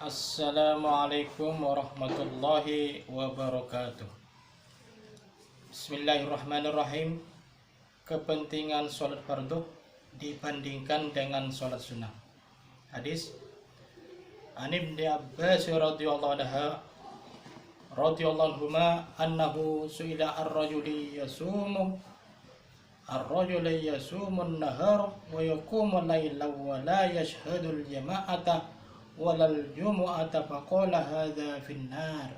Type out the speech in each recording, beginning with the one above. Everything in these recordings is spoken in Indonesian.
Assalamualaikum warahmatullahi wabarakatuh. Bismillahirrahmanirrahim. Kepentingan sholat fardu dibandingkan dengan sholat sunnah. Hadis An Ibnu Abbas radhiyallahu anhuma annahu su'ila ar-rajulu yasumun nahar wa yaqumu layla wa la yashhadul jama'ata walal jumu'ata faqala hadza finnar.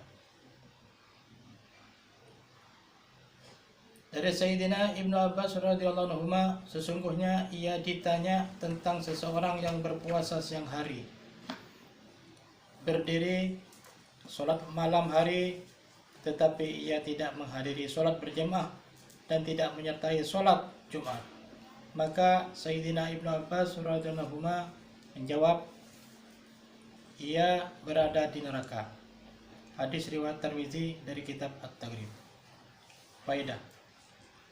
Dari Sayyidina Ibnu Abbas radhiyallahu anhu, sesungguhnya ia ditanya tentang seseorang yang berpuasa siang hari, berdiri sholat malam hari, tetapi ia tidak menghadiri sholat berjamaah dan tidak menyertai sholat Jumat. Maka Sayyidina Ibnu Abbas radhiyallahu anhu menjawab, ia berada di neraka. Hadis riwayat Tirmizi dari kitab At-Taghrib. Faedah: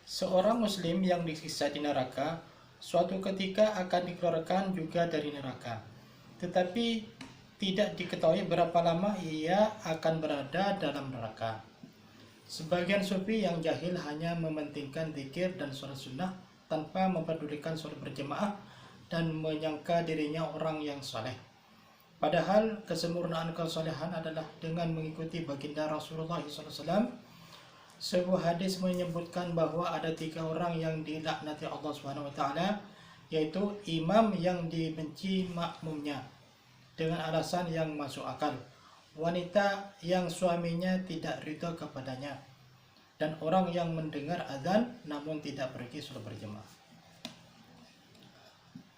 seorang muslim yang disiksa di neraka suatu ketika akan dikeluarkan juga dari neraka, tetapi tidak diketahui berapa lama ia akan berada dalam neraka. Sebagian sufi yang jahil hanya mementingkan zikir dan sholat sunnah tanpa mempedulikan sholat berjamaah dan menyangka dirinya orang yang saleh. Padahal kesempurnaan kesolehan adalah dengan mengikuti baginda Rasulullah SAW. Sebuah hadis menyebutkan bahwa ada 3 orang yang dilaknati Allah SWT, yaitu imam yang dibenci makmumnya dengan alasan yang masuk akal, wanita yang suaminya tidak ridha kepadanya, dan orang yang mendengar azan namun tidak pergi sholat berjamaah.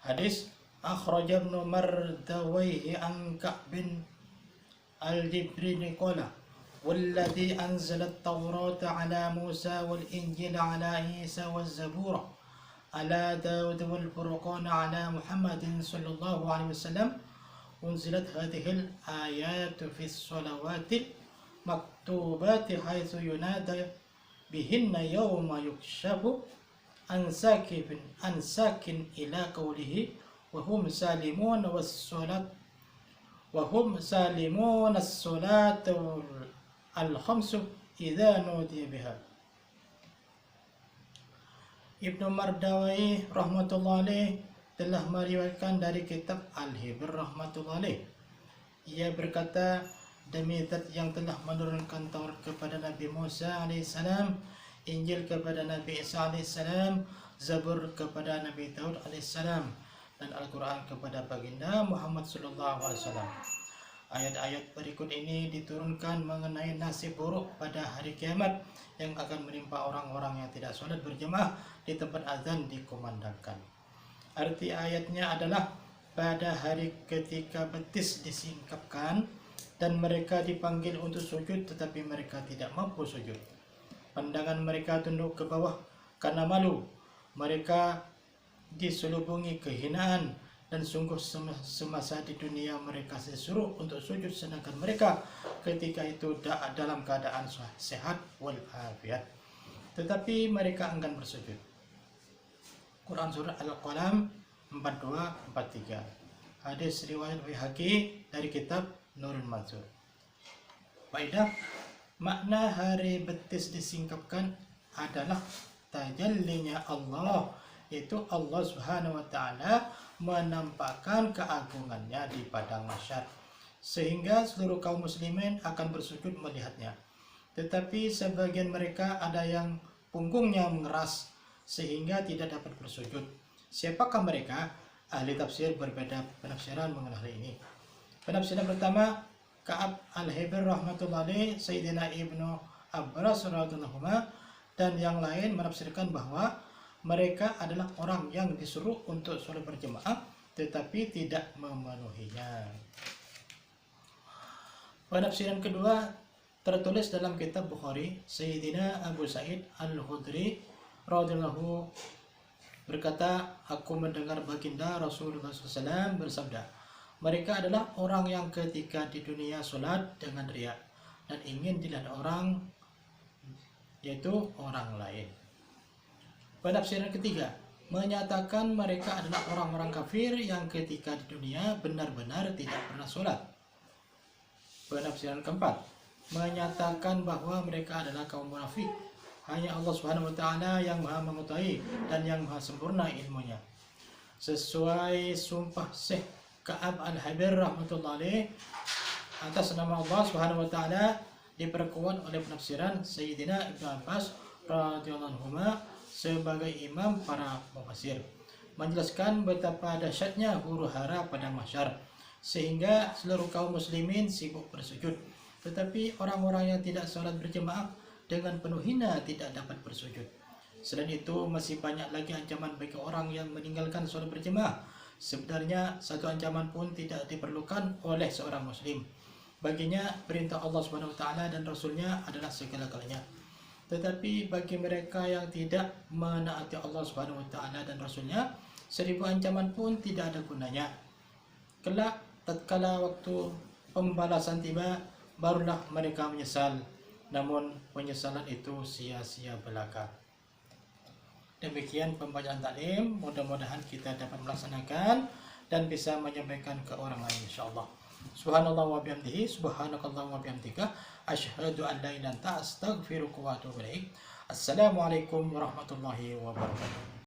Hadis Akhraj Ibnu Mardawayhi an Ka'b bin al-Jibrini qala walladhi anzala at-Taurata ala Musa wal Injila ala Isa waz Zabura ala Daud wal Furqana ala Muhammadin sallallahu alaihi wasallam unzilat hadhihi al-ayatu fi as-salawati maktubati haitsu yunada bihinna yawma yukshafu an sakin ila qawlihi وهم سالمون والصلاة الصلاة الخمس إذا نودي بها. Ibnu Mardawai rahmatullahi alaih telah meriwayatkan dari kitab Al-Hibr rahmatullahi alaih. Ia berkata, demi zat yang telah menurunkan Taurat kepada Nabi Musa alaihissalam, Injil kepada Nabi Isa alaihissalam, Zabur kepada Nabi Daud alaihissalam, dan Al-Quran kepada baginda Muhammad SAW. Ayat-ayat berikut ini diturunkan mengenai nasib buruk pada hari kiamat yang akan menimpa orang-orang yang tidak sholat berjamaah di tempat azan dikumandangkan. Arti ayatnya adalah pada hari ketika betis disingkapkan dan mereka dipanggil untuk sujud tetapi mereka tidak mampu sujud. Pandangan mereka tunduk ke bawah karena malu. Mereka diselubungi kehinaan, dan sungguh semasa di dunia mereka disuruh untuk sujud sedangkan mereka ketika itu dalam keadaan sehat walafiat, tetapi mereka enggan bersujud. Quran surah Al-Qalam 42-43. Hadis riwayat Baihaqi dari kitab Nurul Mansur. Faedah: makna hari betis disingkapkan adalah tajallinya Allah, yaitu Allah Subhanahu wa Ta'ala menampakkan keagungannya di padang mahsyar sehingga seluruh kaum muslimin akan bersujud melihatnya. Tetapi sebagian mereka ada yang punggungnya mengeras sehingga tidak dapat bersujud. Siapakah mereka? Ahli tafsir berbeda penafsiran mengenai hal ini. Penafsiran pertama, Ka'ab al-Hibr rahmatullahi, Sayyidina Ibnu Abbas radhiyallahu anhu dan yang lain menafsirkan bahwa mereka adalah orang yang disuruh untuk sholat berjamaah tetapi tidak memenuhinya. Penafsiran kedua tertulis dalam kitab Bukhari. Sayyidina Abu Sa'id Al-Khudri radhiyallahu berkata, aku mendengar baginda Rasulullah SAW bersabda, mereka adalah orang yang ketika di dunia sholat dengan riya dan ingin dilihat orang, yaitu orang lain. Penafsiran ketiga menyatakan mereka adalah orang-orang kafir yang ketika di dunia benar-benar tidak pernah sholat. Penafsiran keempat menyatakan bahwa mereka adalah kaum munafik. Hanya Allah Subhanahu wa taala yang Maha mengetahui dan yang Maha sempurna ilmunya. Sesuai sumpah Syekh Ka'ab Al-Habir rahmatullah alaih, atas nama Allah Subhanahu wa taala diperkuat oleh penafsiran Sayyidina Ibnu Abbas radhiyallahu anhu sebagai imam para mufassir, menjelaskan betapa dahsyatnya huru-hara pada mahsyar sehingga seluruh kaum muslimin sibuk bersujud, tetapi orang-orang yang tidak sholat berjemaah dengan penuh hina tidak dapat bersujud. Selain itu masih banyak lagi ancaman bagi orang yang meninggalkan sholat berjemaah. Sebenarnya satu ancaman pun tidak diperlukan oleh seorang muslim. Baginya perintah Allah Subhanahu wa taala dan Rasulnya adalah segala-galanya. Tetapi bagi mereka yang tidak menaati Allah Subhanahu wa taala dan Rasulnya, 1000 ancaman pun tidak ada gunanya. Kelak tatkala waktu pembalasan tiba, barulah mereka menyesal. Namun penyesalan itu sia-sia belaka. Demikian pembacaan taklim, mudah-mudahan kita dapat melaksanakan dan bisa menyampaikan ke orang lain insyaallah. Subhanallah wa bihamdihi, subhanakallah wa bihamdika, asyhadu an la ilaha illa anta, astaghfiruka wa atubu ilaik. Assalamualaikum warahmatullahi wabarakatuh.